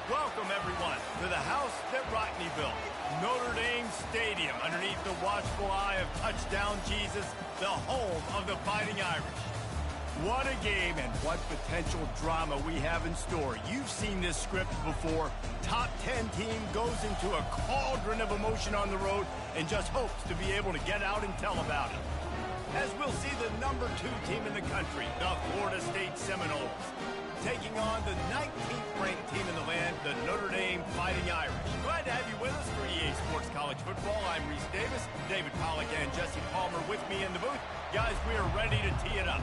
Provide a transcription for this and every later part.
Welcome, everyone, to the house that Rodney built, Notre Dame Stadium, underneath the watchful eye of Touchdown Jesus, the home of the Fighting Irish. What a game and what potential drama we have in store. You've seen this script before. Top 10 team goes into a cauldron of emotion on the road and just hopes to be able to get out and tell about it. As we'll see the number 2 team in the country, the Florida State Seminoles, taking on the 19th ranked team in the land, the Notre Dame Fighting Irish. Glad to have you with us for EA Sports College Football. I'm Reese Davis, David Pollack and Jesse Palmer with me in the booth. Guys, we are ready to tee it up.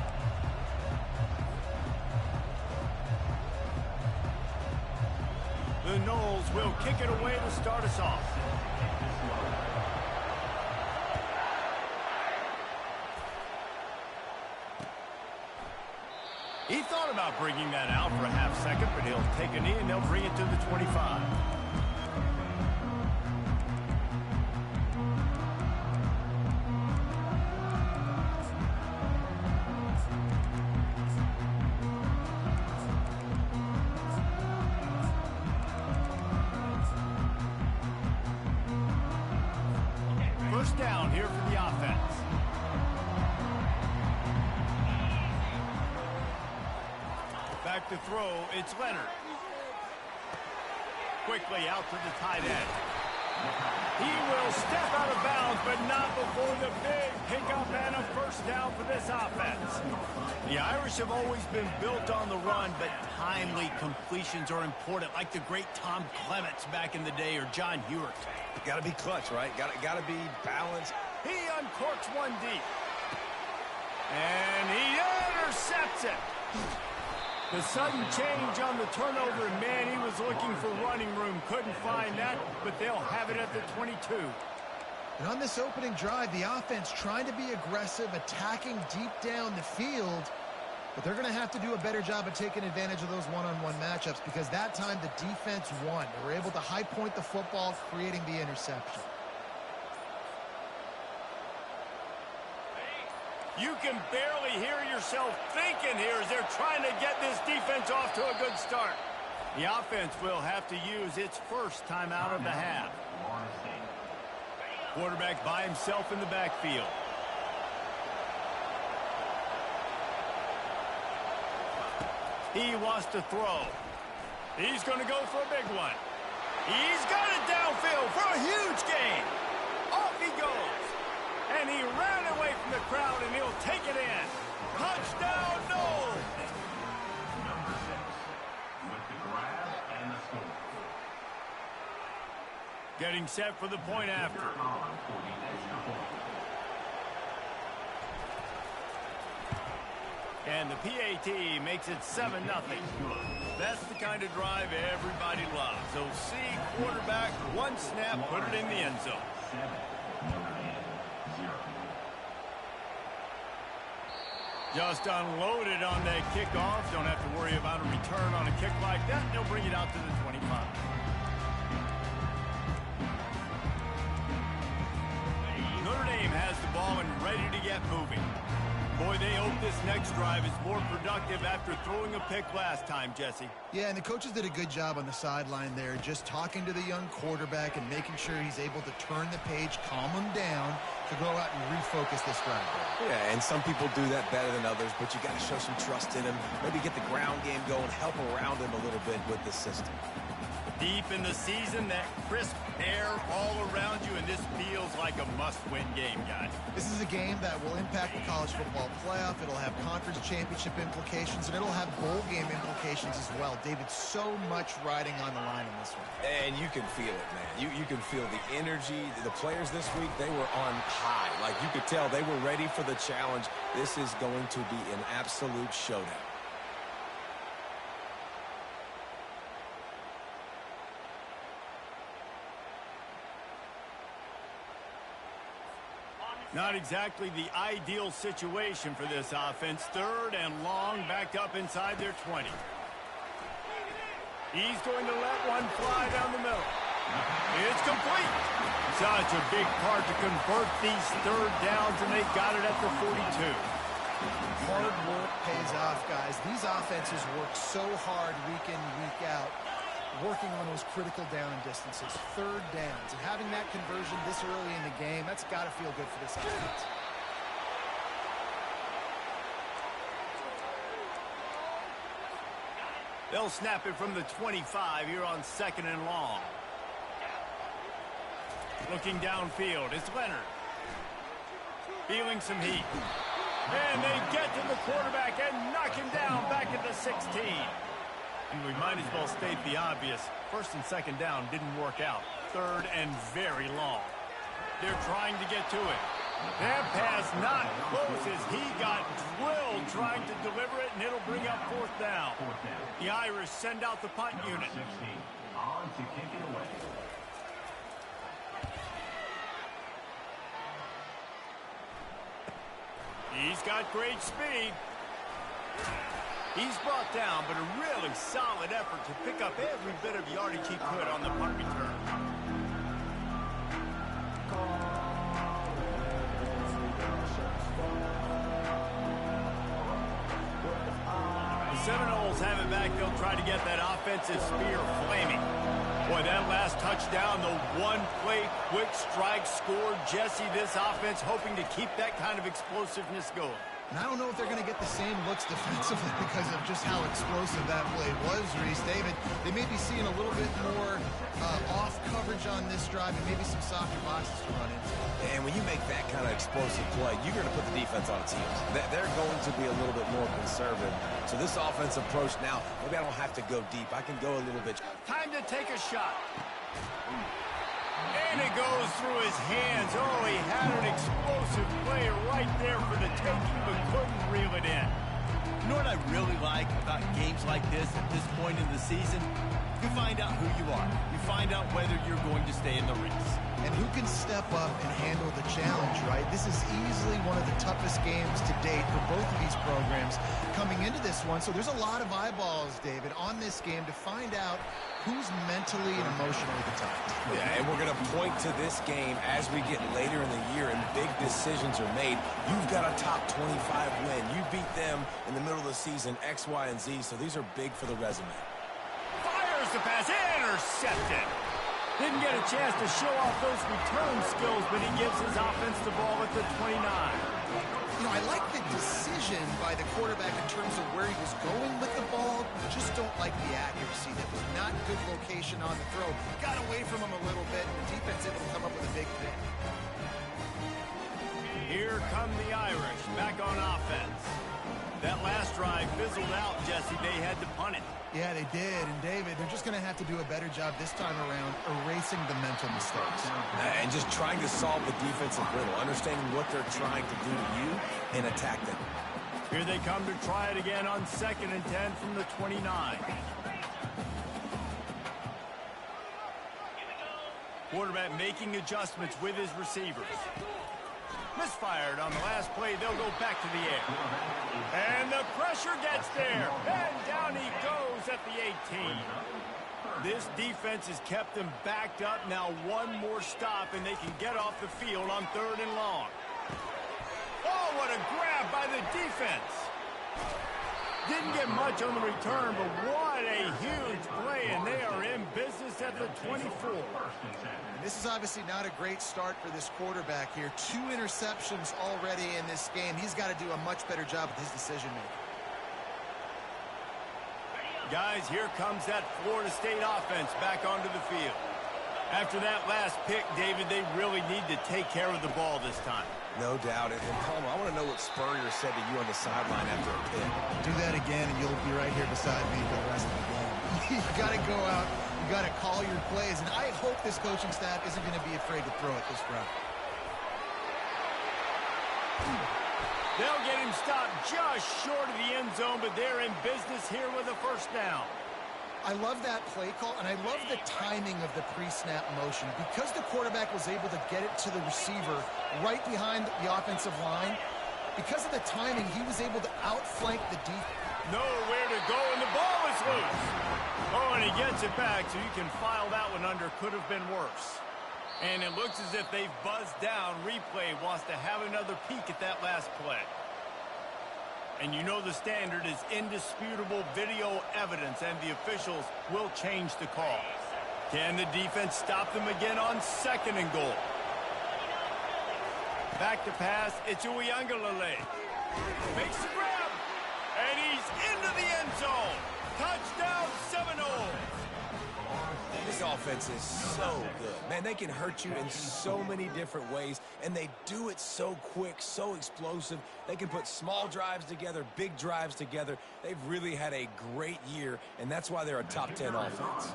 The Noles will kick it away to start us off. He thought about bringing that out for a half second, but he'll take a knee and they'll bring it to the 25. First down here for the offense. Back to throw, it's Leonard. Quickly out to the tight end. He will step out of bounds, but not before the big pickup and a first down for this offense. The Irish have always been built on the run, but timely completions are important, like the great Tom Clements back in the day or John Hewart. Got to be clutch, right? Got to be balanced. He uncorks one deep. And he intercepts it. The sudden change on the turnover, man, he was looking for running room. Couldn't find that, but they'll have it at the 22. And on this opening drive, the offense trying to be aggressive, attacking deep down the field. But they're going to have to do a better job of taking advantage of those one-on-one matchups because that time the defense won. They were able to high point the football, creating the interception. You can barely hear yourself thinking here as they're trying to get this defense off to a good start. The offense will have to use its first timeout of the half. Quarterback by himself in the backfield. He wants to throw. He's going to go for a big one. He's got it downfield for a huge gain. Off he goes. And he ran away from the crowd, and he'll take it in. Touchdown, Noles! Getting set for the point after. And the PAT makes it 7-0. That's the kind of drive everybody loves. So see quarterback, one snap, put it in the end zone. Just unloaded on that kickoff. Don't have to worry about a return on a kick like that. They'll bring it out to the 25. Notre Dame has the ball and ready to get moving. Boy, they hope this next drive is more productive after throwing a pick last time, Jesse. Yeah, and the coaches did a good job on the sideline there, just talking to the young quarterback and making sure he's able to turn the page, calm him down, to go out and refocus this drive. Yeah, and some people do that better than others, but you got to show some trust in him. Maybe get the ground game going, help around him a little bit with the system. Deep in the season, that crisp air all around you, and this feels like a must-win game, guys. This is a game that will impact the college football playoff. It'll have conference championship implications, and it'll have bowl game implications as well. David, so much riding on the line in this one. And you can feel it, man. You can feel the energy. The players this week, they were on high. Like, you could tell they were ready for the challenge. This is going to be an absolute showdown. Not exactly the ideal situation for this offense. Third and long, backed up inside their 20. He's going to let one fly down the middle. It's complete. Such a big part to convert these third downs, and they got it at the 42. Hard work pays off, guys. These offenses work so hard week in, week out. working on those critical down and distances, third downs, and having that conversion this early in the game, that's got to feel good for this offense. They'll snap it from the 25 here on 2nd and long. Looking downfield, it's Leonard. Feeling some heat. And they get to the quarterback and knock him down back at the 16. And we might as well state the obvious. 1st and 2nd down didn't work out. 3rd and very long. They're trying to get to it. That pass not close as he got drilled trying to deliver it, and it'll bring up 4th down. The Irish send out the punt unit. On to kick it away. He's got great speed. He's brought down, but a really solid effort to pick up every bit of yardage he could on the punt return. The Seminoles have it back. They'll try to get that offensive spear flaming. Boy, that last touchdown, the one-play quick strike scored. Jesse, this offense hoping to keep that kind of explosiveness going. And I don't know if they're going to get the same looks defensively because of just how explosive that play was, Reese. David, they may be seeing a little bit more off coverage on this drive and maybe some softer boxes to run into. And when you make that kind of explosive play, you're going to put the defense on its heels. They're going to be a little bit more conservative. So this offensive approach now, maybe I don't have to go deep. I can go a little bit. Time to take a shot. And it goes through his hands. Oh, he had an explosive play right there for the taking, but couldn't reel it in. You know what I really like about games like this at this point in the season? You find out who you are. You find out whether you're going to stay in the race. And who can step up and handle the challenge, right? This is easily one of the toughest games to date for both of these programs coming into this one. So there's a lot of eyeballs, David, on this game to find out who's mentally and emotionally the toughest. Yeah, and we're going to point to this game as we get later in the year and big decisions are made. You've got a top 25 win. You beat them in the middle of the season, X, Y, and Z, so these are big for the resume. Fires the pass, intercepted. Didn't get a chance to show off those return skills, but he gives his offense the ball at the 29. You know, I like the decision by the quarterback in terms of where he was going with the ball. Just don't like the accuracy. That was not good location on the throw. Got away from him a little bit, and the defense able to come up with a big pick. Here come the Irish back on offense. That last drive fizzled out, Jesse. They had to punt it. Yeah, they did. And, David, they're just going to have to do a better job this time around erasing the mental mistakes. And just trying to solve the defensive riddle, understanding what they're trying to do to you and attack them. Here they come to try it again on 2nd and 10 from the 29. Quarterback making adjustments with his receivers. Misfired on the last play. They'll go back to the air. And the pressure gets there. And down he goes at the 18. This defense has kept them backed up. Now one more stop and they can get off the field on 3rd and long. Oh, what a grab by the defense. Didn't get much on the return, but what a huge play, and they are in business at the 24. And this is obviously not a great start for this quarterback here. 2 interceptions already in this game. He's got to do a much better job with his decision-making. Guys, here comes that Florida State offense back onto the field. After that last pick, David, they really need to take care of the ball this time. No doubt. And Palmer, I want to know what Spurrier said to you on the sideline after a pick. Do that again, and you'll be right here beside me for the rest of the game. You got to go out. You got to call your plays. And I hope this coaching staff isn't going to be afraid to throw it this route. They'll get him stopped just short of the end zone, but they're in business here with a 1st down. I love that play call, and I love the timing of the pre-snap motion. Because the quarterback was able to get it to the receiver right behind the offensive line, because of the timing, he was able to outflank the defense. Nowhere to go, and the ball is loose. Oh, and he gets it back, so you can file that one under. Could have been worse. And it looks as if they've buzzed down. Replay wants to have another peek at that last play. And you know the standard is indisputable video evidence, and the officials will change the call. Can the defense stop them again on 2nd and goal? Back to pass, it's Uiagalelei. Makes the grab, and he's into the end zone. Touchdown, Seminoles. This offense is so good. Man, they can hurt you in so many different ways, and they do it so quick, so explosive. They can put small drives together, big drives together. They've really had a great year, and that's why they're a top 10 offense.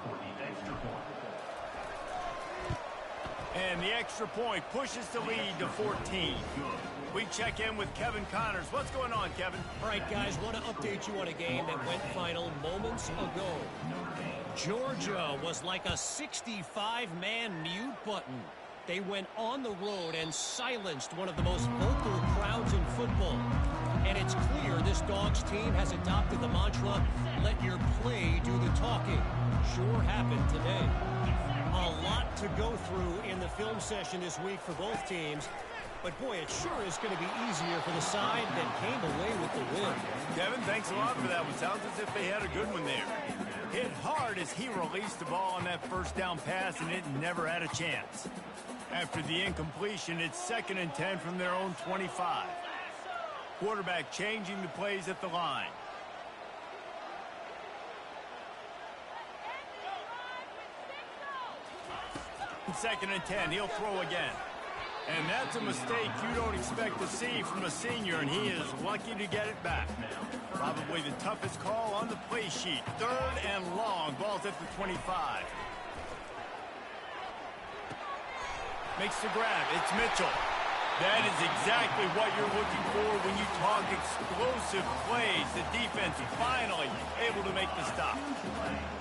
And the extra point pushes the lead to 14. We check in with Kevin Connors. What's going on, Kevin? All right, guys, want to update you on a game that went final moments ago. Georgia was like a 65-man mute button. They went on the road and silenced one of the most vocal crowds in football. And it's clear this Dogs team has adopted the mantra, let your play do the talking. Sure happened today. A lot to go through in the film session this week for both teams. But, boy, it sure is going to be easier for the side that came away with the win. Kevin, thanks a lot for that one. Sounds as if they had a good one there. Hit hard as he released the ball on that first down pass, and it never had a chance. After the incompletion, it's 2nd and 10 from their own 25. Quarterback changing the plays at the line. Second and 10, he'll throw again. And that's a mistake you don't expect to see from a senior, and he is lucky to get it back. Probably the toughest call on the play sheet. 3rd and long, ball's at the 25. Makes the grab, it's Mitchell. That is exactly what you're looking for when you talk explosive plays. The defense finally able to make the stop.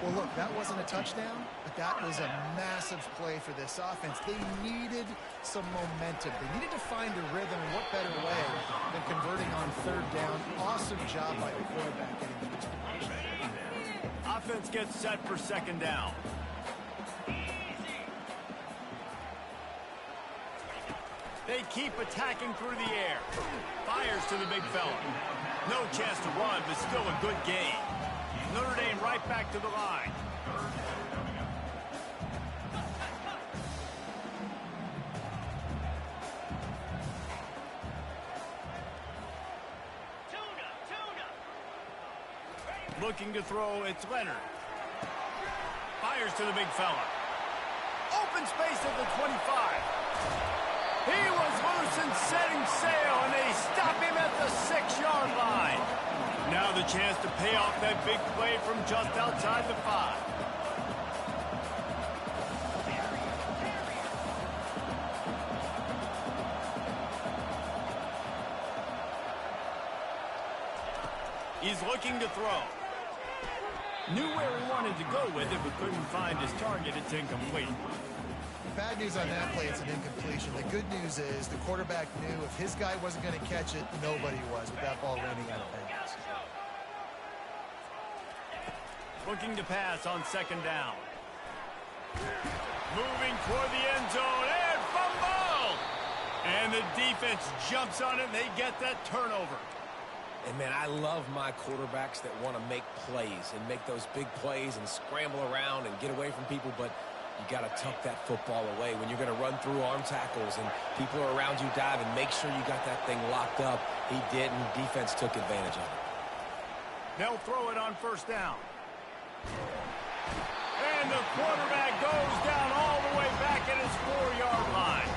Well, look, that wasn't a touchdown, but that was a massive play for this offense. They needed some momentum. They needed to find a rhythm, and what better way than converting on 3rd down. Awesome job by the quarterback getting the return. Offense gets set for 2nd down. They keep attacking through the air. Fires to the big fella. No chance to run, but still a good gain. Notre Dame right back to the line. Looking to throw, it's Leonard. Fires to the big fella. Open space at the 25. He was loose and setting sail, and they stop him at the 6-yard line. Now the chance to pay off that big play from just outside the 5. He's looking to throw. Knew where he wanted to go with it, but couldn't find his target. It's incomplete. Bad news on that play, it's an incompletion. The good news is the quarterback knew if his guy wasn't going to catch it, nobody was with that ball raining out of bounds. Looking to pass on 2nd down. Moving toward the end zone, and fumble! And the defense jumps on it, and they get that turnover. And, man, I love my quarterbacks that want to make plays and make those big plays and scramble around and get away from people, but you got to tuck that football away. When you're going to run through arm tackles and people are around you diving, make sure you got that thing locked up. He did, and defense took advantage of it. They'll throw it on 1st down. And the quarterback goes down all the way back at his 4-yard line.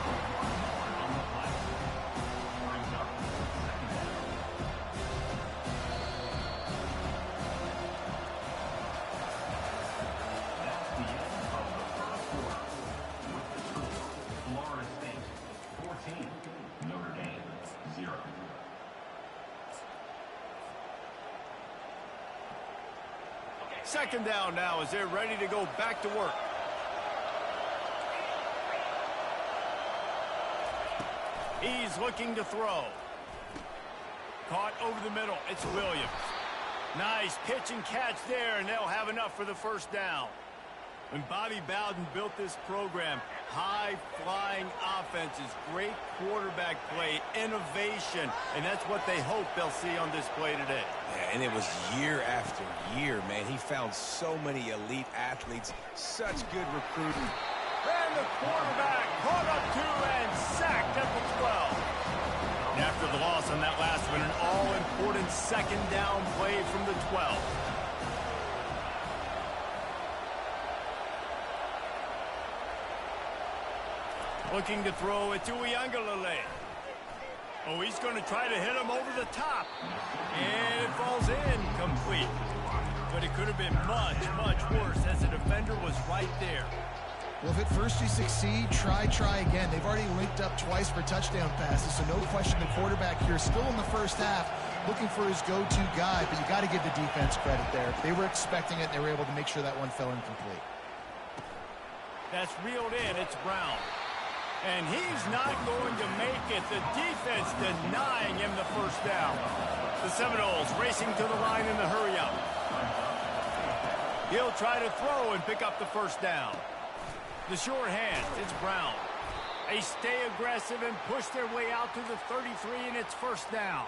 Second down now as they're ready to go back to work. He's looking to throw. Caught over the middle. It's Williams. Nice pitch and catch there, and they'll have enough for the 1st down. When Bobby Bowden built this program, High-flying offenses, great quarterback play, innovation, and that's what they hope they'll see on display today. Yeah, and it was year after year, man. He found so many elite athletes, such good recruiting. And the quarterback caught up to and sacked at the 12. After the loss on that last one, an all-important second down play from the 12. Looking to throw it to Uiagalelei. Oh, he's going to try to hit him over the top. And it falls in complete. But it could have been much, much worse as the defender was right there. Well, if at first you succeed, try again. They've already linked up twice for touchdown passes, so no question the quarterback here still in the first half looking for his go-to guy, but you got to give the defense credit there. They were expecting it, and they were able to make sure that one fell incomplete. That's reeled in. It's Brown. And he's not going to make it. The defense denying him the first down. The Seminoles racing to the line in the hurry-up. He'll try to throw and pick up the first down. The short hand, it's Brown. They stay aggressive and push their way out to the 33, and it's first down.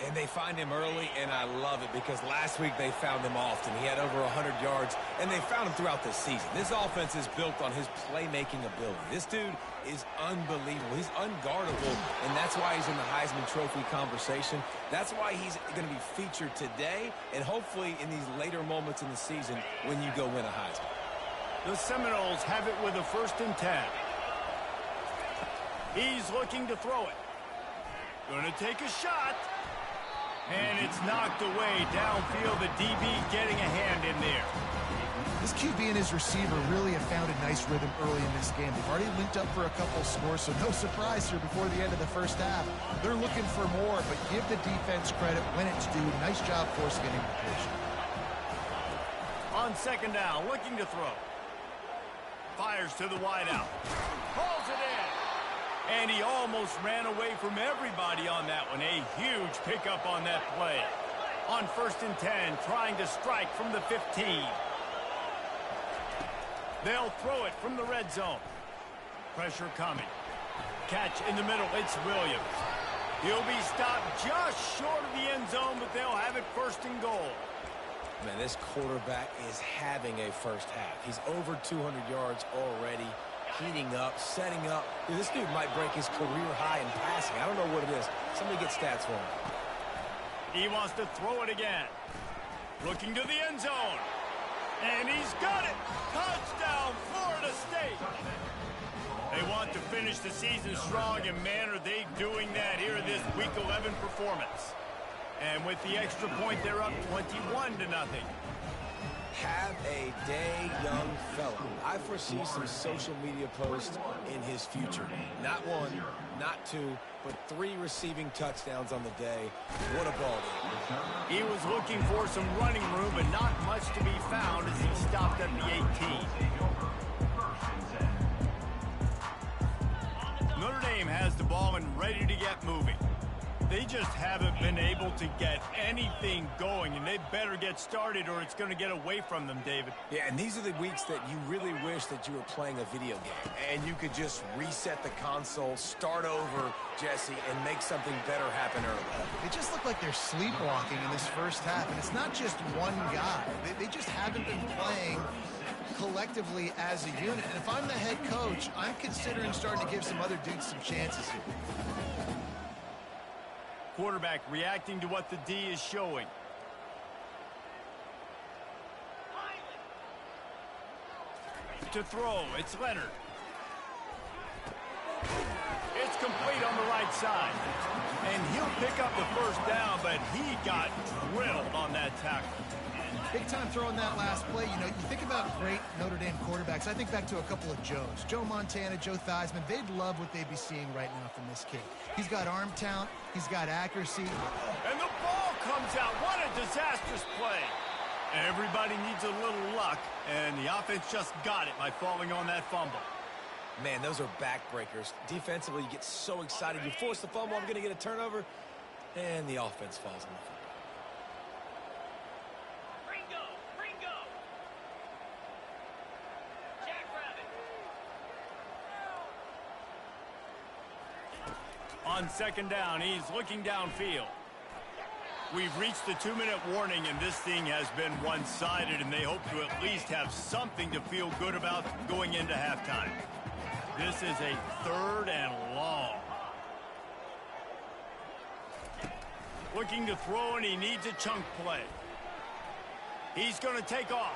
And they find him early, and I love it because last week they found him often. He had over 100 yards, and they found him throughout the season. This offense is built on his playmaking ability. This dude is unbelievable. He's unguardable, and that's why he's in the Heisman Trophy conversation. That's why he's going to be featured today, and hopefully in these later moments in the season when you go win a Heisman. The Seminoles have it with a 1st and 10. He's looking to throw it. Going to take a shot. And it's knocked away downfield. The DB getting a hand in there. This QB and his receiver really have found a nice rhythm early in this game. They've already linked up for a couple scores, so no surprise here before the end of the first half. They're looking for more, but give the defense credit when it's due. Nice job forcing an incompletion. On second down, looking to throw. Fires to the wideout. Pulls it in. And he almost ran away from everybody on that one. A huge pickup on that play. On 1st and 10, trying to strike from the 15. They'll throw it from the red zone. Pressure coming. Catch in the middle. It's Williams. He'll be stopped just short of the end zone, but they'll have it 1st and goal. Man, this quarterback is having a first half. He's over 200 yards already. Heating up, setting up. Dude, this dude might break his career high in passing. I don't know what it is. Somebody get stats for him. He wants to throw it again. Looking to the end zone. And he's got it. Touchdown, Florida State. They want to finish the season strong, and man, are they doing that here in this Week 11 performance. And with the extra point, they're up 21-0. Have a day, young fella. I foresee some social media posts in his future. Not one, not two, but 3 receiving touchdowns on the day. What a ball game. He was looking for some running room, but not much to be found as he stopped at the 18. Notre Dame has the ball and ready to get moving. They just haven't been able to get anything going, and they better get started or it's going to get away from them, David. Yeah, and these are the weeks that you really wish that you were playing a video game, and you could just reset the console, start over, Jesse, and make something better happen early. They just look like they're sleepwalking in this first half, and it's not just one guy. They just haven't been playing collectively as a unit. And if I'm the head coach, I'm considering starting to give some other dudes some chances here. Quarterback reacting to what the D is showing. To throw, it's Leonard. It's complete on the right side. And he'll pick up the first down, but he got drilled on that tackle. Big time throwing that last play. You know, you think about great Notre Dame quarterbacks. I think back to a couple of Joes. Joe Montana, Joe Theismann. They'd love what they'd be seeing right now from this kid. He's got arm talent. He's got accuracy. And the ball comes out. What a disastrous play. Everybody needs a little luck, and the offense just got it by falling on that fumble. Man, those are backbreakers. Defensively, you get so excited. You force the fumble, I'm going to get a turnover, and the offense falls on the fumble. on second down. He's looking downfield. We've reached the 2-minute warning, and this thing has been one-sided, and they hope to at least have something to feel good about going into halftime. This is a 3rd and long. Looking to throw, and he needs a chunk play. He's going to take off.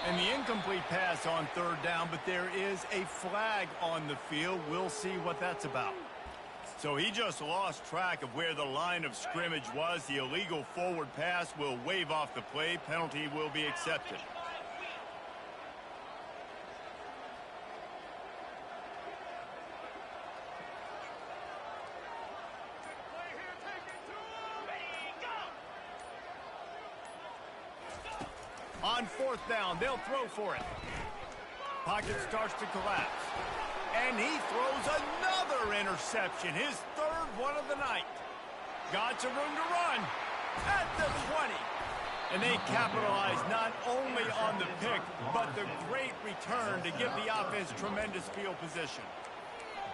And the incomplete pass on 3rd down, but there is a flag on the field. We'll see what that's about. So he just lost track of where the line of scrimmage was. The illegal forward pass will wave off the play. Penalty will be accepted. On 4th down, they'll throw for it. Pocket starts to collapse. And he throws another interception, his 3rd one of the night. Got some room to run at the 20. And they capitalize not only on the pick, but the great return to give the offense tremendous field position.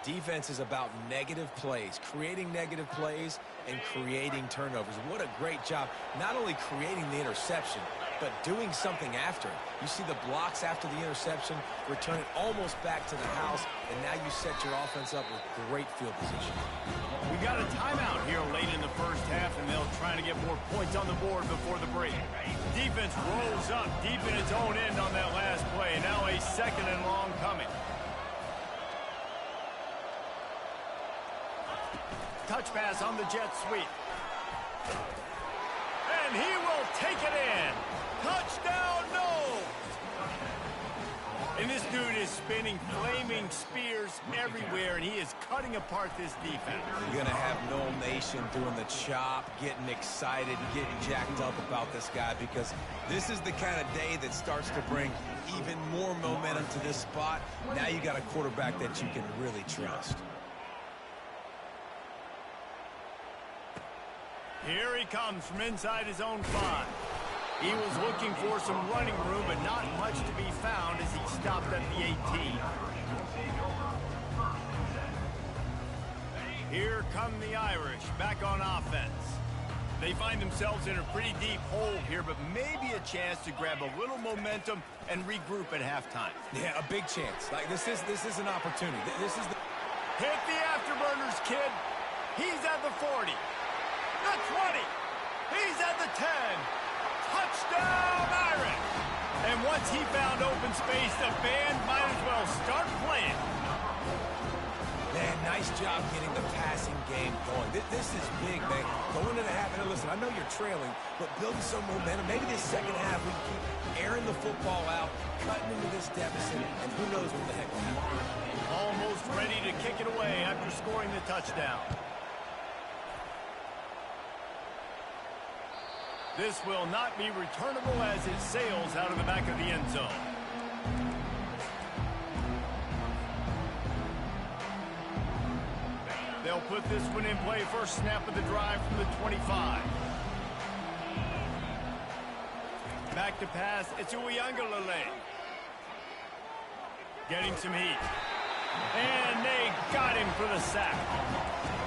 Defense is about negative plays, creating negative plays and creating turnovers. What a great job, not only creating the interception, but doing something after it. You see the blocks after the interception, return it almost back to the house, and now you set your offense up with great field position. We got a timeout here late in the first half, and they'll try to get more points on the board before the break. Defense rolls up deep in its own end on that last play. Now a 2nd and long coming. Touch pass on the jet sweep. And he will take it in. Touchdown, no! And this dude is spinning flaming spears everywhere, and he is cutting apart this defense. You're going to have Noel Nation doing the chop, getting excited, getting jacked up about this guy, because this is the kind of day that starts to bring even more momentum to this spot. Now you got a quarterback that you can really trust. Here he comes from inside his own 5. He was looking for some running room, but not much to be found as he stopped at the 18. Here come the Irish back on offense. They find themselves in a pretty deep hole here, but maybe a chance to grab a little momentum and regroup at halftime. Yeah, a big chance. Like this is an opportunity. This is the hit the afterburners, kid. He's at the 40. The 20. He's at the 10. Touchdown, Irish. And once he found open space, the band might as well start playing. Man, nice job getting the passing game going. This is big, man. Going into half, and listen, I know you're trailing, but building some momentum. Maybe this second half we can keep airing the football out, cutting into this deficit, and who knows what the heck will happen. Almost ready to kick it away after scoring the touchdown. This will not be returnable as it sails out of the back of the end zone. They'll put this one in play first snap of the drive from the 25. Back to pass, it's Uiagalelei. Getting some heat. And they got him for the sack.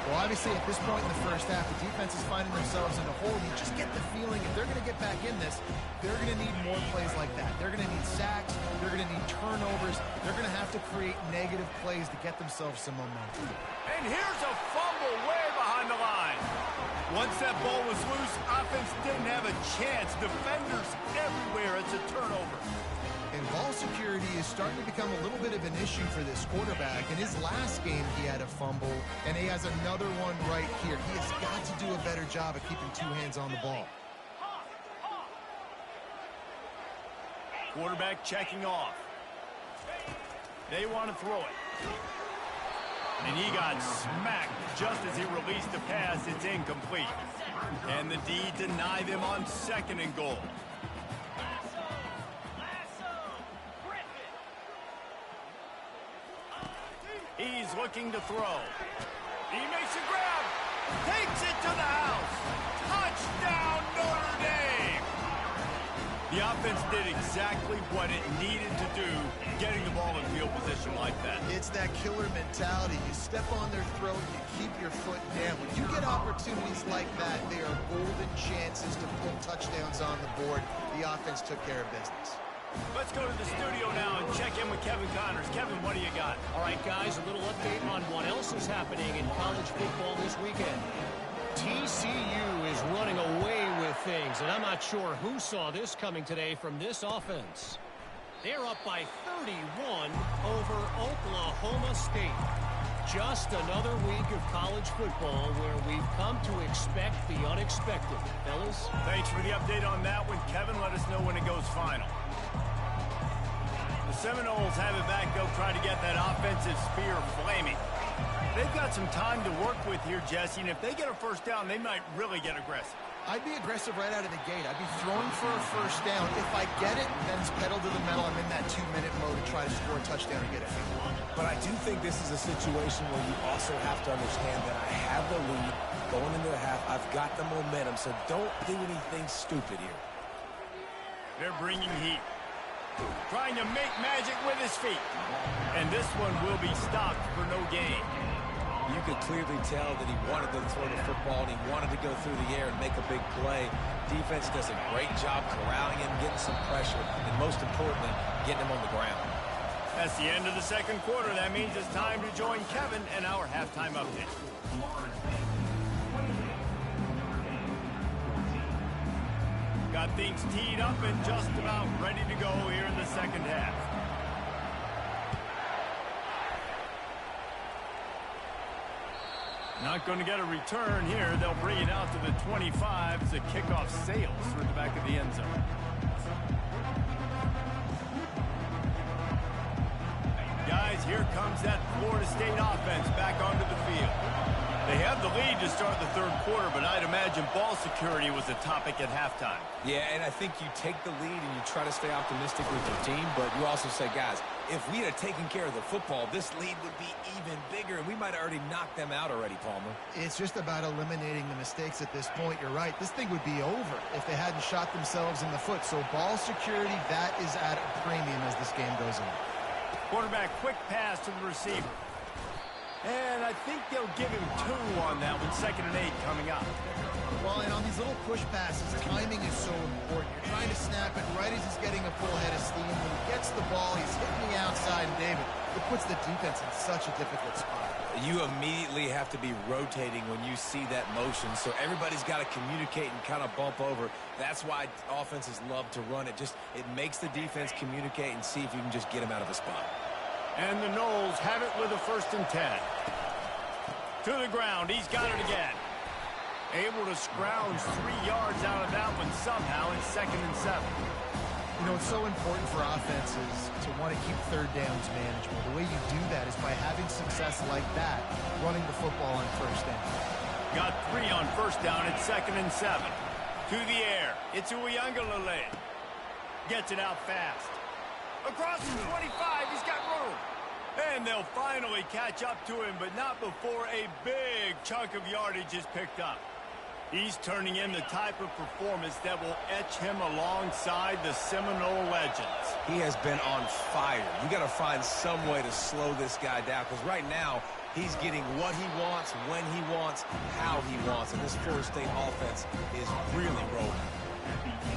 Well, obviously, at this point in the first half, the defense is finding themselves in a hole. You just get the feeling if they're going to get back in this, they're going to need more plays like that. They're going to need sacks. They're going to need turnovers. They're going to have to create negative plays to get themselves some momentum. And here's a fumble way behind the line. Once that ball was loose, offense didn't have a chance. Defenders everywhere. It's a turnover. And ball security is starting to become a little bit of an issue for this quarterback. In his last game, he had a fumble, and he has another one right here. He has got to do a better job of keeping two hands on the ball. Quarterback checking off. They want to throw it. And he got smacked just as he released the pass. It's incomplete. And the D deny them on 2nd and goal. He's looking to throw. He makes a grab. Takes it to the house. Touchdown, Notre Dame. The offense did exactly what it needed to do, getting the ball in field position like that. It's that killer mentality. You step on their throat, you keep your foot down. When you get opportunities like that, they are golden chances to put touchdowns on the board. The offense took care of business. Let's go to the studio now and check in with Kevin Connors. Kevin, what do you got? All right, guys, a little update on what else is happening in college football this weekend. TCU is running away with things, and I'm not sure who saw this coming today from this offense. They're up by 31 over Oklahoma State. Just another week of college football where we've come to expect the unexpected. Fellas? Thanks for the update on that one, Kevin. Let us know when it goes final. The Seminoles have it back. They'll try to get that offensive spear flaming. They've got some time to work with here, Jesse, and if they get a first down, they might really get aggressive. I'd be aggressive right out of the gate. I'd be throwing for a first down. If I get it, then it's pedal to the metal. I'm in that 2-minute mode to try to score a touchdown or get a field goal. But I do think this is a situation where you also have to understand that I have the lead going into the half. I've got the momentum, so don't do anything stupid here. They're bringing heat. Trying to make magic with his feet. And this one will be stopped for no gain. You could clearly tell that he wanted to throw the football and he wanted to go through the air and make a big play. Defense does a great job corralling him, getting some pressure, and most importantly, getting him on the ground. That's the end of the second quarter. That means it's time to join Kevin and our halftime update. Got things teed up and just about ready to go here in the second half. Not going to get a return here. They'll bring it out to the 25 as the kickoff sails through the back of the end zone. Guys, here comes that Florida State offense back onto the field. They have the lead to start the third quarter, but I'd imagine ball security was a topic at halftime. Yeah, and I think you take the lead and you try to stay optimistic with your team, but you also say, guys, if we had taken care of the football, this lead would be even bigger, and we might have already knocked them out already, Palmer. It's just about eliminating the mistakes at this point. You're right. This thing would be over if they hadn't shot themselves in the foot. So ball security, that is at a premium as this game goes on. Quarterback, quick pass to the receiver. And I think they'll give him 2 on that one. 2nd and 8 coming up. Well, and on these little push passes, timing is so important. You're trying to snap it right as he's getting a full head of steam. When he gets the ball, he's hitting the outside, and David, it puts the defense in such a difficult spot. You immediately have to be rotating when you see that motion, so everybody's got to communicate and kind of bump over. That's why offenses love to run it. It makes the defense communicate and see if you can just get him out of a spot. And the Noles have it with a 1st and 10. To the ground. He's got it again. Able to scrounge 3 yards out of that one somehow in 2nd and 7. You know, it's so important for offenses to want to keep third downs manageable. The way you do that is by having success like that, running the football on first down. Got 3 on first down at 2nd and 7. To the air. It's Uiagalelei. Gets it out fast. Across the 25, he's got room. And they'll finally catch up to him, but not before a big chunk of yardage is picked up. He's turning in the type of performance that will etch him alongside the Seminole legends. He has been on fire. You got to find some way to slow this guy down, because right now he's getting what he wants, when he wants, how he wants, and this Florida State offense is really rolling.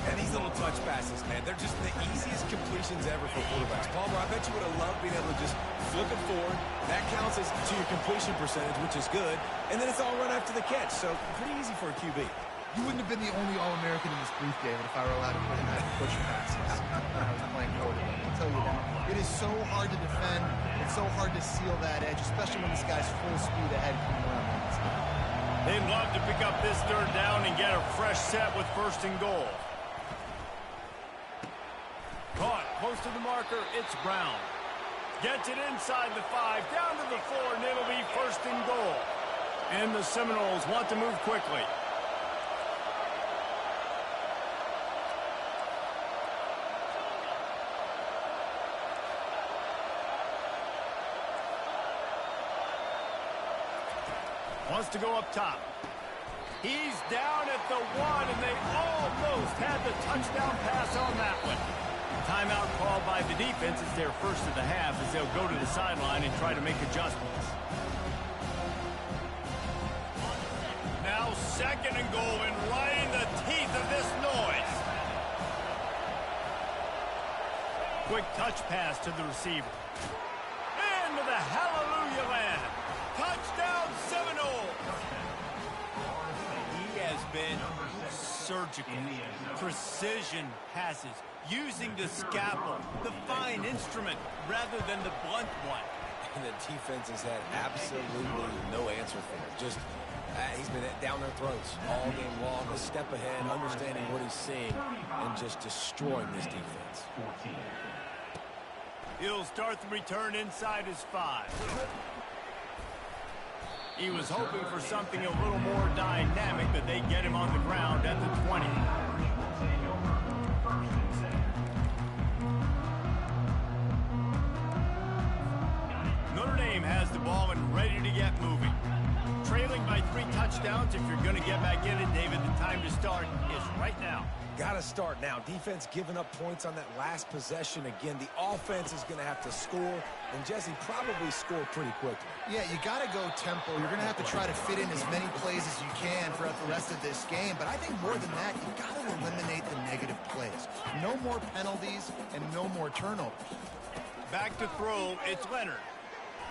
And these little touch passes, man, they're just the easiest completions ever for quarterbacks. Palmer, I bet you would have loved being able to just flip it forward. That counts as to your completion percentage, which is good. And then it's all run after the catch, so pretty easy for a QB. You wouldn't have been the only All-American in this booth, David, if I were allowed to put in that push passes when I was playing quarterback. I'll tell you that. It is so hard to defend. It's so hard to seal that edge, especially when this guy's full speed ahead coming around the inside. They'd love to pick up this 3rd down and get a fresh set with 1st and goal. Caught close to the marker, it's Brown. Gets it inside the 5, down to the 4, and it'll be 1st and goal. And the Seminoles want to move quickly. Wants to go up top. He's down at the 1, and they almost almost had the touchdown pass on that one. Timeout called by the defense is their first of the half as they'll go to the sideline and try to make adjustments. Now second and goal and right in the teeth of this noise. Quick touch pass to the receiver. Into the hallelujah land. Touchdown Seminoles. He has been surgical. Precision passes. Using the scalpel, the fine instrument, rather than the blunt one. And the defense has had absolutely no answer for him. Just, he's been down their throats all game long, a step ahead, understanding what he's seeing, and just destroying this defense. He'll start the return inside his 5. He was hoping for something a little more dynamic, but they get him on the ground at the 20. Notre Dame has the ball and ready to get moving. Trailing by 3 touchdowns. If you're going to get back in it, David, the time to start is right now. Got to start now. Defense giving up points on that last possession. Again, the offense is going to have to score, and Jesse probably score pretty quickly. Yeah, you got to go tempo. You're going to have to try to fit in as many plays as you can throughout the rest of this game. But I think more than that, you got to eliminate the negative plays. No more penalties and no more turnovers. Back to throw, it's Leonard.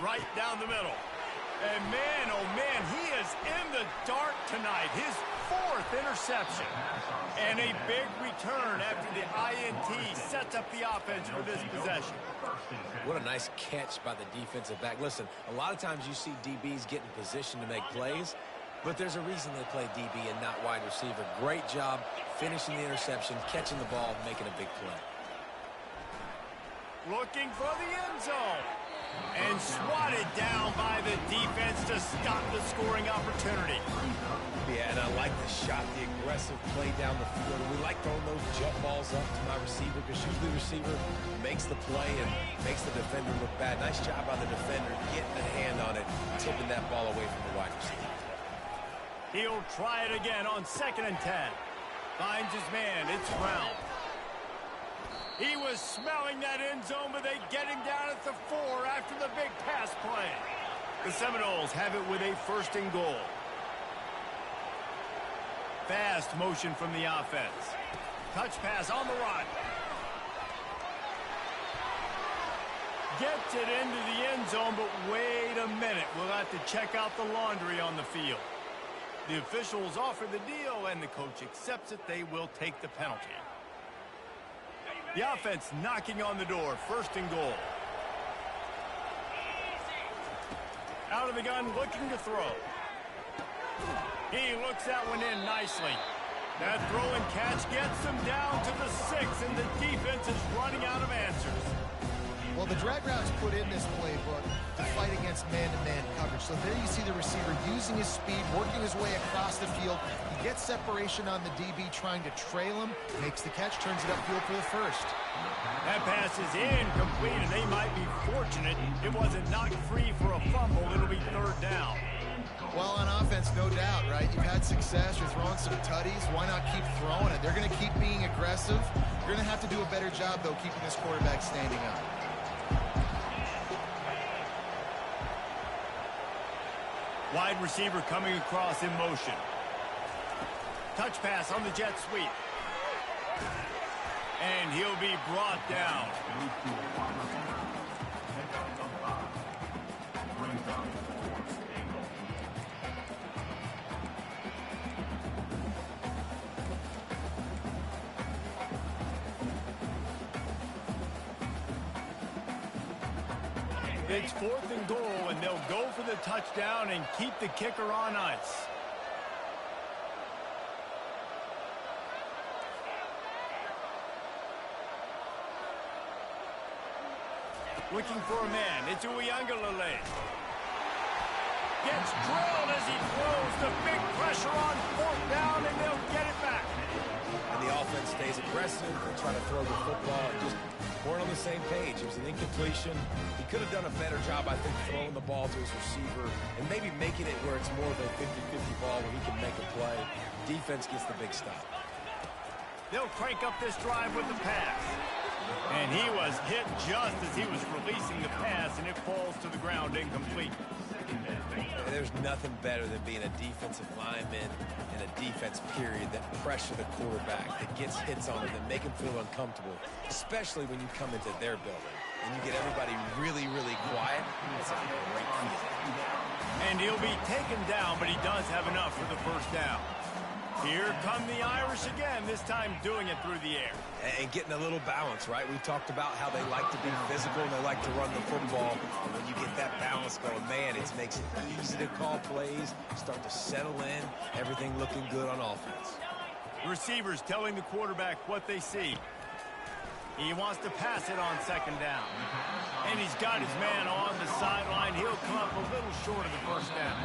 Right down the middle. And man, oh man, he is in the dark tonight. His 4th interception. And a big return after the INT sets up the offense for this possession. What a nice catch by the defensive back. Listen, a lot of times you see DBs get in position to make plays, but there's a reason they play DB and not wide receiver. Great job finishing the interception, catching the ball, making a big play. Looking for the end zone. And swatted down by the defense to stop the scoring opportunity. Yeah, and I like the shot, the aggressive play down the field. We like throwing those jump balls up to my receiver because usually the receiver makes the play and makes the defender look bad. Nice job by the defender getting a hand on it, tipping that ball away from the wide receiver. He'll try it again on 2nd and 10. Finds his man. It's Brown. He was smelling that end zone, but they get him down at the 4 after the big pass play. The Seminoles have it with a 1st and goal. Fast motion from the offense. Touch pass on the run. Gets it into the end zone, but wait a minute. We'll have to check out the laundry on the field. The officials offer the deal, and the coach accepts it. They will take the penalty. The offense knocking on the door. 1st and goal. Out of the gun, looking to throw. He looks that one in nicely. That throw and catch gets them down to the 6, and the defense is running out of answers. Well, the drag routes put in this playbook to fight against man-to-man coverage. So there you see the receiver using his speed, working his way across the field. He gets separation on the DB trying to trail him, makes the catch, turns it upfield for the 1st. That pass is incomplete, and they might be fortunate it wasn't knocked free for a fumble. It'll be 3rd down. Well, on offense, no doubt, right? You've had success. You're throwing some tutties. Why not keep throwing it? They're going to keep being aggressive. You're going to have to do a better job, though, keeping this quarterback standing up. Wide receiver coming across in motion. Touch pass on the jet sweep. And he'll be brought down. It's 4th and goal, and they'll go for the touchdown and keep the kicker on ice. Looking for a man. It's Uiagalelei. Gets drilled as he throws. The big pressure on 4th down, and they'll get it back. And the offense stays aggressive. They try to throw the football and just weren't on the same page. It was an incompletion. He could have done a better job, I think, throwing the ball to his receiver and maybe making it where it's more of a 50-50 ball where he can make a play. Defense gets the big stop. They'll crank up this drive with the pass. And he was hit just as he was releasing the pass, and it falls to the ground incomplete. There's nothing better than being a defensive lineman and a defense period that pressure the quarterback, that gets hits on him, that make him feel uncomfortable, especially when you come into their building and you get everybody really, really quiet. It's a great feeling. And he'll be taken down, but he does have enough for the first down. Here come the Irish again, this time doing it through the air. And getting a little balance, right? We talked about how they like to be physical and they like to run the football. And when you get that balance going, man, it makes it easy to call plays, start to settle in, everything looking good on offense. The receivers telling the quarterback what they see. He wants to pass it on second down. And he's got his man on the sideline. He'll come up a little short of the first down.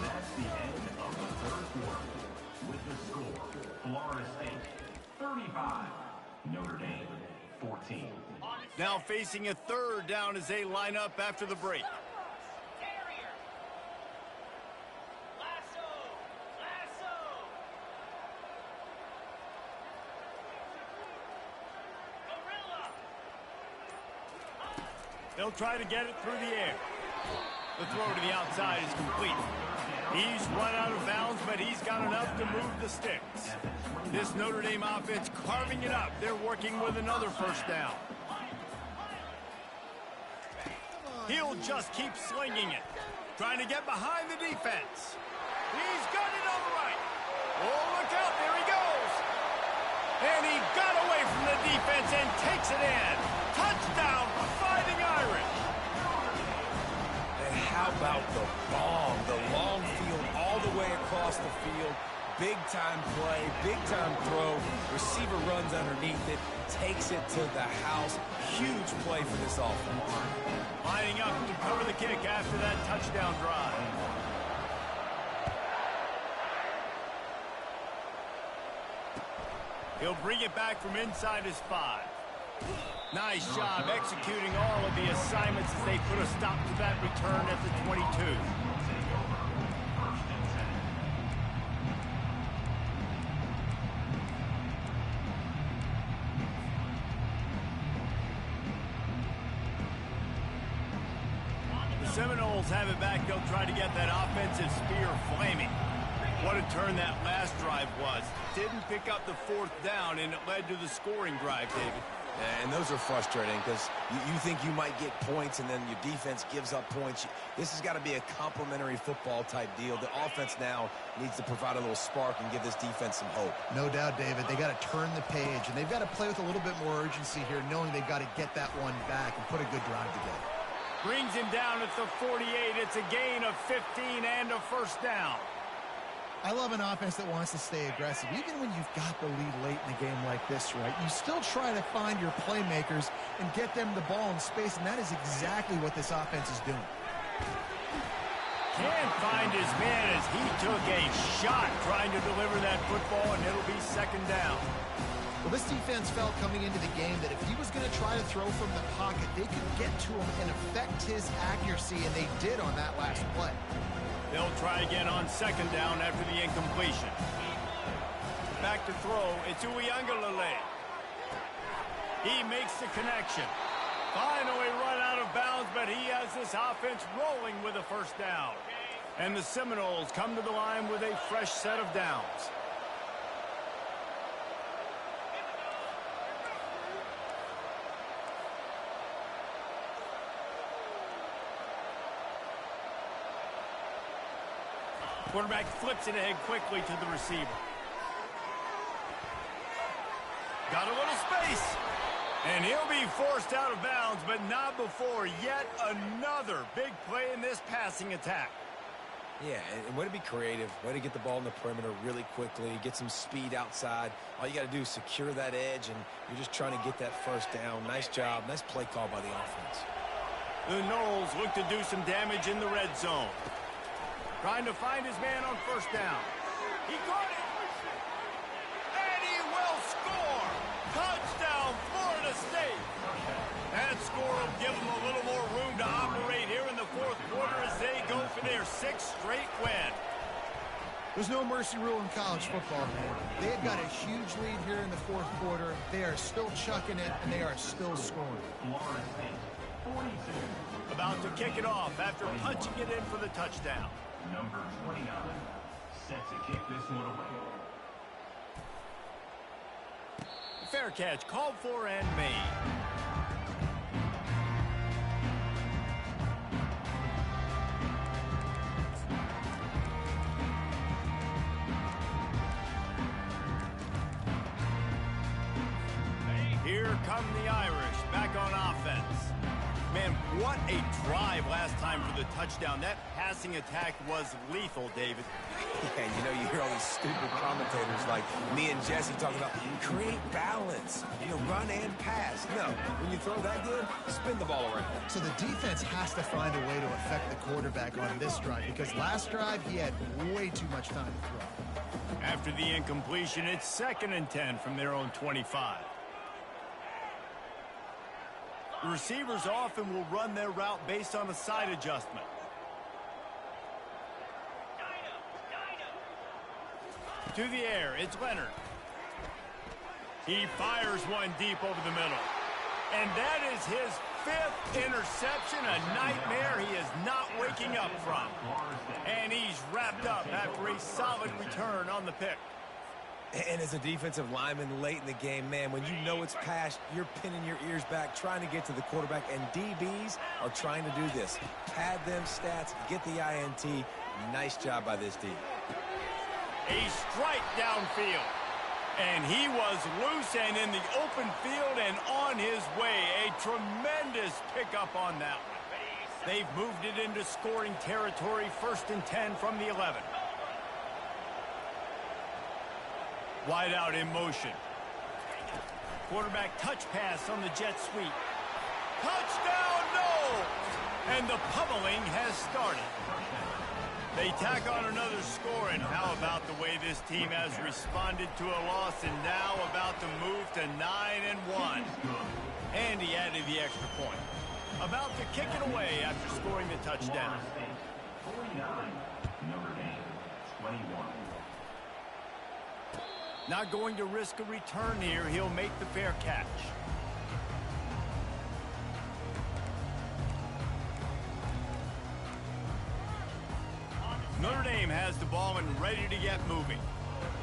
That's the end of the third quarter. With the score, Florida State 35, Notre Dame 14. Now facing a third down as they line up after the break. They'll try to get it through the air. The throw to the outside is complete. He's run out of bounds, but he's got enough to move the sticks. This Notre Dame offense carving it up. They're working with another first down. He'll just keep slinging it. Trying to get behind the defense. He's got it on the right. Oh, look out. There he goes. And he got away from the defense and takes it in. Touchdown, Fighting Irish. And how about the bomb, the long field all the way across the field. Big-time play, big-time throw. Receiver runs underneath it, takes it to the house. Huge play for this offense. Lining up to cover the kick after that touchdown drive. He'll bring it back from inside his 5. Nice job executing all of the assignments as they put a stop to that return at the 22. The Seminoles have it back. They'll try to get that offensive spear flaming. What a turn that last drive was. Didn't pick up the fourth down, and it led to the scoring drive, David. And those are frustrating because you think you might get points and then your defense gives up points. This has got to be a complementary football type deal. The offense now needs to provide a little spark and give this defense some hope. No doubt, David. They got to turn the page, and they've got to play with a little bit more urgency here, knowing they've got to get that one back and put a good drive together. Brings him down at the 48. It's a gain of 15 and a first down. I love an offense that wants to stay aggressive. Even when you've got the lead late in a game like this, right, you still try to find your playmakers and get them the ball in space, and that is exactly what this offense is doing. Can't find his man as he took a shot trying to deliver that football, and it'll be second down. Well, this defense felt coming into the game that if he was going to try to throw from the pocket, they could get to him and affect his accuracy, and they did on that last play. They'll try again on second down after the incompletion. Back to throw. It's Uiagalelei. He makes the connection. Finally run out of bounds, but he has this offense rolling with a first down. And the Seminoles come to the line with a fresh set of downs. Quarterback flips it ahead quickly to the receiver. Got a little space. And he'll be forced out of bounds, but not before yet another big play in this passing attack. Yeah, and way to be creative, way to get the ball in the perimeter really quickly, get some speed outside. All you got to do is secure that edge, and you're just trying to get that first down. Nice job, nice play call by the offense. The Noles look to do some damage in the red zone. Trying to find his man on first down. He caught it. And he will score. Touchdown, Florida State. That score will give them a little more room to operate here in the fourth quarter as they go for their 6th straight win. There's no mercy rule in college football, man. They've got a huge lead here in the fourth quarter. They are still chucking it, and they are still scoring. About to kick it off after punching it in for the touchdown. Number 29 set to kick this one away. Fair catch called for and made. Here come the Irish back on offense. Man, what a drive last time for the touchdown. That passing attack was lethal, David. Yeah, you know, you hear all these stupid commentators like me and Jesse talking about create balance, run and pass. No, when you throw that good, spin the ball around. So the defense has to find a way to affect the quarterback on this drive because last drive he had way too much time to throw. After the incompletion, it's 2nd and 10 from their own 25. The receivers often will run their route based on a side adjustment. To the air, it's Leonard. He fires one deep over the middle. And that is his 5th interception, a nightmare he is not waking up from. And he's wrapped up after a solid return on the pick. And as a defensive lineman late in the game, man, when you know it's passed, you're pinning your ears back, trying to get to the quarterback, and DBs are trying to do this. Pad them stats, get the INT. Nice job by this D. A strike downfield. And he was loose and in the open field and on his way. A tremendous pickup on that one. They've moved it into scoring territory, 1st and 10 from the 11. Wide out in motion. Quarterback touch pass on the jet sweep. Touchdown, no! And the pummeling has started. They tack on another score, and how about the way this team has responded to a loss and now about to move to 9-1. And he added the extra point. About to kick it away after scoring the touchdown. 49, Notre Dame, 21. Not going to risk a return here. He'll make the fair catch. Notre Dame has the ball and ready to get moving.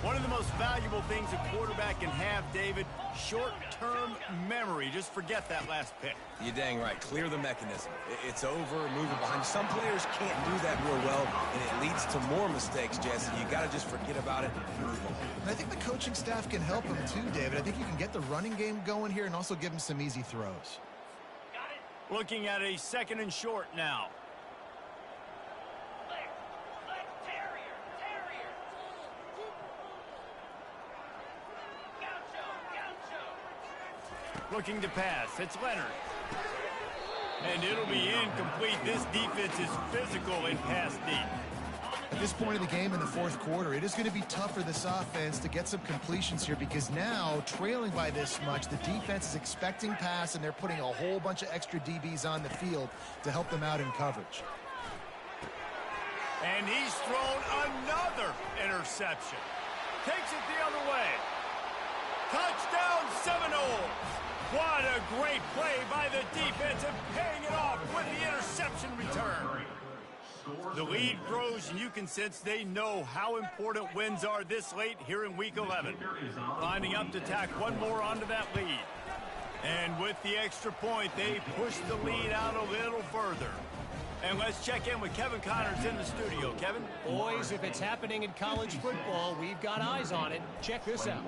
One of the most valuable things a quarterback can have, David, short-term memory. Just forget that last pick. You're dang right. Clear the mechanism. It's over, move it behind. Some players can't do that real well, and it leads to more mistakes, Jesse. You got to just forget about it and move on. And I think the coaching staff can help him too, David. I think you can get the running game going here and also give him some easy throws. Looking at a 2nd and short now. Looking to pass. It's Leonard. And it'll be incomplete. This defense is physical in pass deep. At this point in the game in the fourth quarter, it is going to be tough for this offense to get some completions here because now, trailing by this much, the defense is expecting pass and they're putting a whole bunch of extra DBs on the field to help them out in coverage. And he's thrown another interception. Takes it the other way. Touchdown Seminoles. What a great play by the defense and paying it off with the interception return. The lead grows, and you can sense they know how important wins are this late here in Week 11. Lining up to tack one more onto that lead. And with the extra point, they push the lead out a little further. And let's check in with Kevin Connors in the studio. Kevin? Boys, if it's happening in college football, we've got eyes on it. Check this out.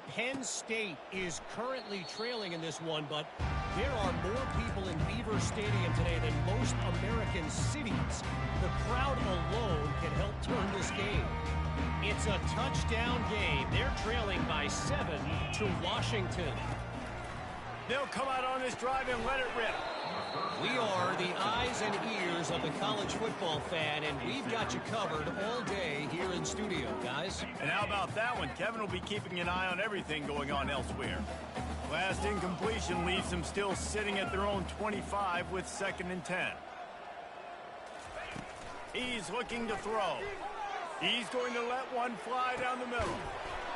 Penn State is currently trailing in this one, but there are more people in Beaver Stadium today than most American cities. The crowd alone can help turn this game. It's a touchdown game. They're trailing by 7 to Washington. They'll come out on this drive and let it rip. We are the eyes and ears of the college football fan, and we've got you covered all day here in studio, guys. And how about that one? Kevin will be keeping an eye on everything going on elsewhere. Last incompletion leaves them still sitting at their own 25 with 2nd and 10. He's looking to throw. He's going to let one fly down the middle.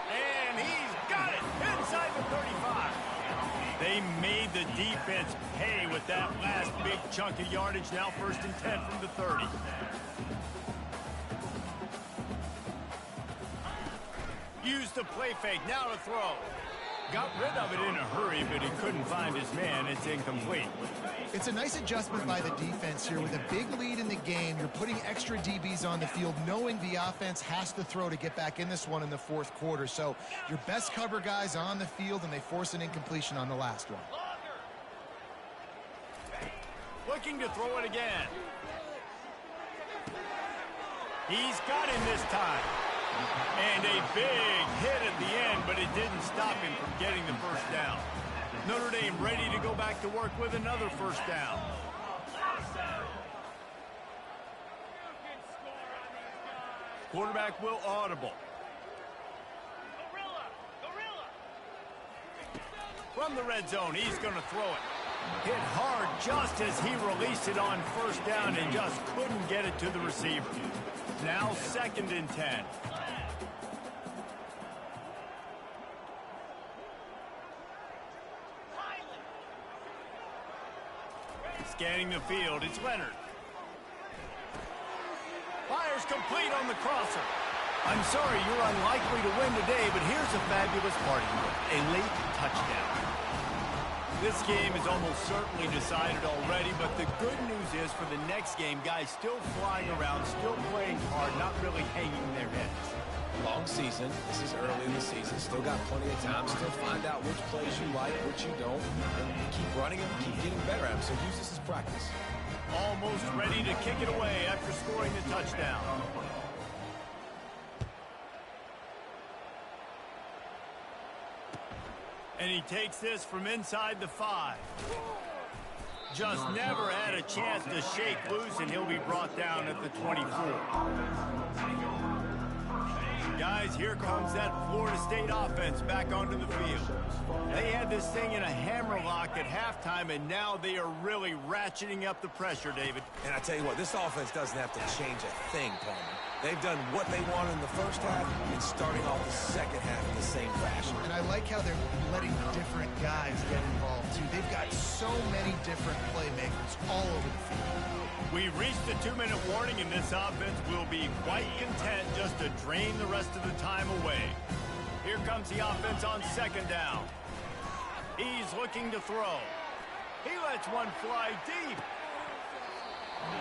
And he's got it inside the 35. They made the defense pay with that last big chunk of yardage. Now 1st and 10 from the 30. Use the play fake. Now to throw. Got rid of it in a hurry, but he couldn't find his man. It's incomplete. It's a nice adjustment by the defense here. With a big lead in the game, you're putting extra DBs on the field, knowing the offense has to throw to get back in this one in the 4th quarter. So your best cover guys on the field, and they force an incompletion on the last one. Looking to throw it again. He's got him this time. And a big hit at the end, but it didn't stop him from getting the 1st down. Notre Dame ready to go back to work with another 1st down. Quarterback will audible. From the red zone, he's going to throw it. Hit hard just as he released it on 1st down and just couldn't get it to the receiver. Now 2nd and 10. Scanning the field, it's Leonard. Fires complete on the crosser. I'm sorry you're unlikely to win today, but here's a fabulous party look. A late touchdown. This game is almost certainly decided already, but the good news is for the next game, guys still flying around, still playing hard, not really hanging their heads. Long season. This is early in the season. Still got plenty of time. Still find out which plays you like, which you don't. And keep running them, keep getting better at them. So use this as practice. Almost ready to kick it away after scoring the touchdown. And he takes this from inside the 5. Just never had a chance to shake loose, and he'll be brought down at the 24. Guys, here comes that Florida State offense back onto the field. They had this thing in a hammerlock at halftime, and now they are really ratcheting up the pressure, David. And I tell you what, this offense doesn't have to change a thing, Palmer. They've done what they wanted in the 1st half and starting off the 2nd half in the same fashion. And I like how they're letting different guys get involved, too. They've got so many different playmakers all over the field. We've reached the 2-minute warning, and this offense will be quite content just to drain the rest of the time away. Here comes the offense on 2nd down. He's looking to throw. He lets one fly deep.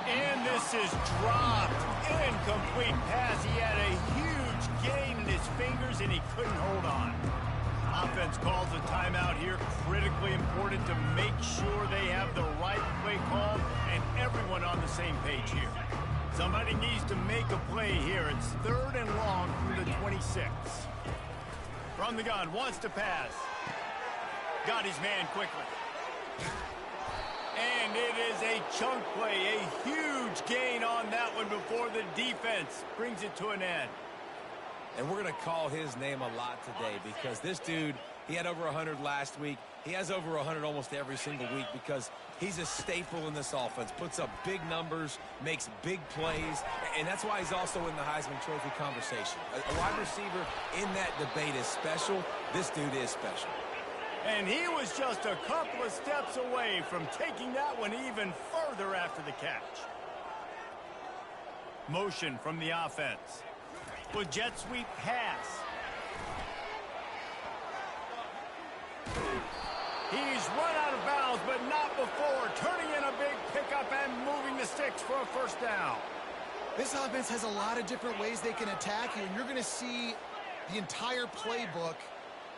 And this is dropped. Incomplete pass. He had a huge gain in his fingers, and he couldn't hold on. Offense calls a timeout here. Critically important to make sure they have the right play call and everyone on the same page here. Somebody needs to make a play here. It's 3rd and long from the 26. From the gun, wants to pass. Got his man quickly. And it is a chunk play, a huge gain on that one before the defense brings it to an end. And we're going to call his name a lot today because this dude, he had over 100 last week. He has over 100 almost every single week because he's a staple in this offense. Puts up big numbers, makes big plays, and that's why he's also in the Heisman Trophy conversation. A wide receiver in that debate is special. This dude is special. And he was just a couple of steps away from taking that one even further after the catch. Motion from the offense. With jet sweep pass. He's run out of bounds, but not before. Turning in a big pickup and moving the sticks for a 1st down. This offense has a lot of different ways they can attack you, and you're going to see the entire playbook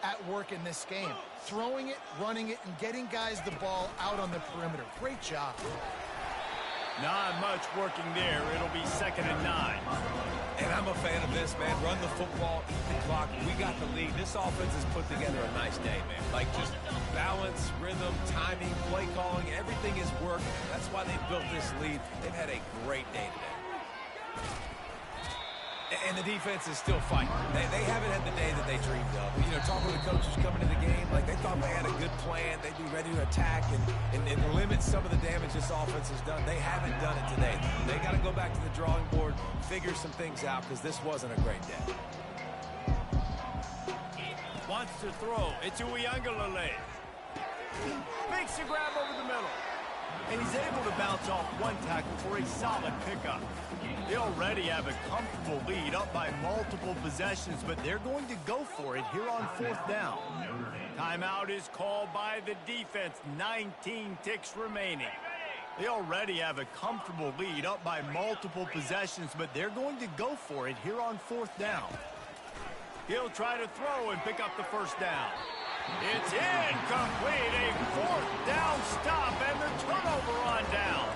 at work in this game. Throwing it, running it, and getting guys the ball out on the perimeter. Great job. Not much working there. It'll be 2nd and 9. And I'm a fan of this, man. Run the football, eat the clock. We got the lead. This offense has put together a nice day, man. Like just balance, rhythm, timing, play calling, everything is working. That's why they built this lead. They've had a great day today. And the defense is still fighting. They haven't had the day that they dreamed of. You know, talking to the coaches coming to the game, like they thought they had a good plan. They'd be ready to attack and limit some of the damage this offense has done. They haven't done it today. They got to go back to the drawing board, figure some things out, because this wasn't a great day. Wants to throw. It's Uiagalelei. Makes a grab over the middle. And he's able to bounce off one tackle for a solid pickup. They already have a comfortable lead up by multiple possessions, but they're going to go for it here on 4th down. Timeout is called by the defense. 19 ticks remaining. They already have a comfortable lead up by multiple possessions, but they're going to go for it here on 4th down. He'll try to throw and pick up the first down. It's incomplete. A 4th down stop and the turnover on down.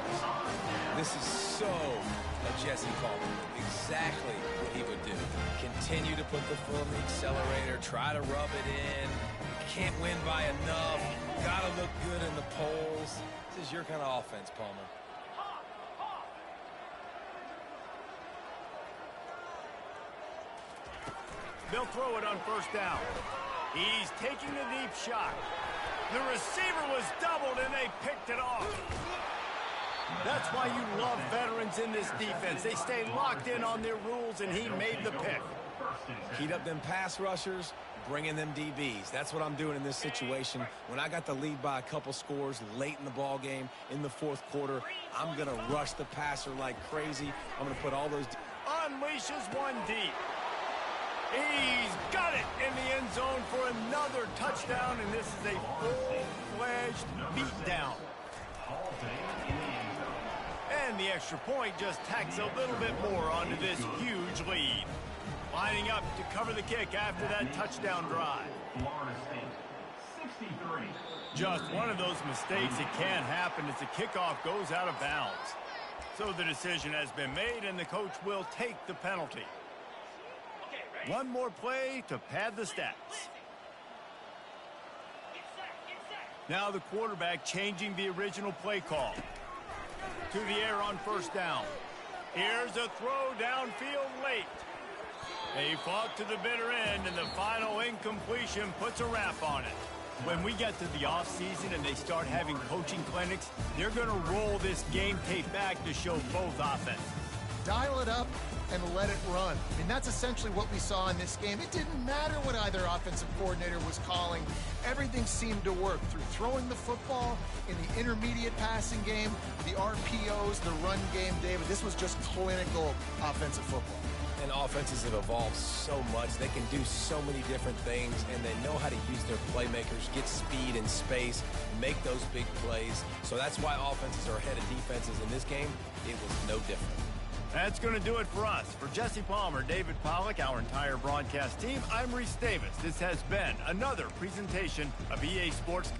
This is so a Jesse Palmer. Exactly what he would do. Continue to put the foot on the accelerator, try to rub it in. Can't win by enough. Gotta look good in the polls. This is your kind of offense, Palmer. They'll throw it on 1st down. He's taking a deep shot. The receiver was doubled, and they picked it off. That's why you love veterans in this defense. They stay locked in on their rules, and he made the pick. Heat up them pass rushers, bring in them DBs. That's what I'm doing in this situation. When I got the lead by a couple scores late in the ball game, in the 4th quarter, I'm going to rush the passer like crazy. I'm going to put all those... Unleashes one deep. He's got it in the end zone for another touchdown, and this is a full-fledged beatdown. And the extra point just tacks a little bit more onto this huge lead. Lining up to cover the kick after that touchdown drive. Just one of those mistakes that can happen as the kickoff goes out of bounds. So the decision has been made, and the coach will take the penalty. One more play to pad the stats. Now the quarterback changing the original play call. To the air on 1st down. Here's a throw downfield late. They fought to the bitter end, and the final incompletion puts a wrap on it. When we get to the offseason and they start having coaching clinics, they're going to roll this game tape back to show both offenses. Dial it up and let it run. I mean, that's essentially what we saw in this game. It didn't matter what either offensive coordinator was calling. Everything seemed to work through throwing the football, in the intermediate passing game, the RPOs, the run game, David. This was just clinical offensive football. And offenses have evolved so much. They can do so many different things, and they know how to use their playmakers, get speed and space, make those big plays. So that's why offenses are ahead of defenses in this game. It was no different. That's going to do it for us. For Jesse Palmer, David Pollack, our entire broadcast team, I'm Reese Davis. This has been another presentation of EA Sports.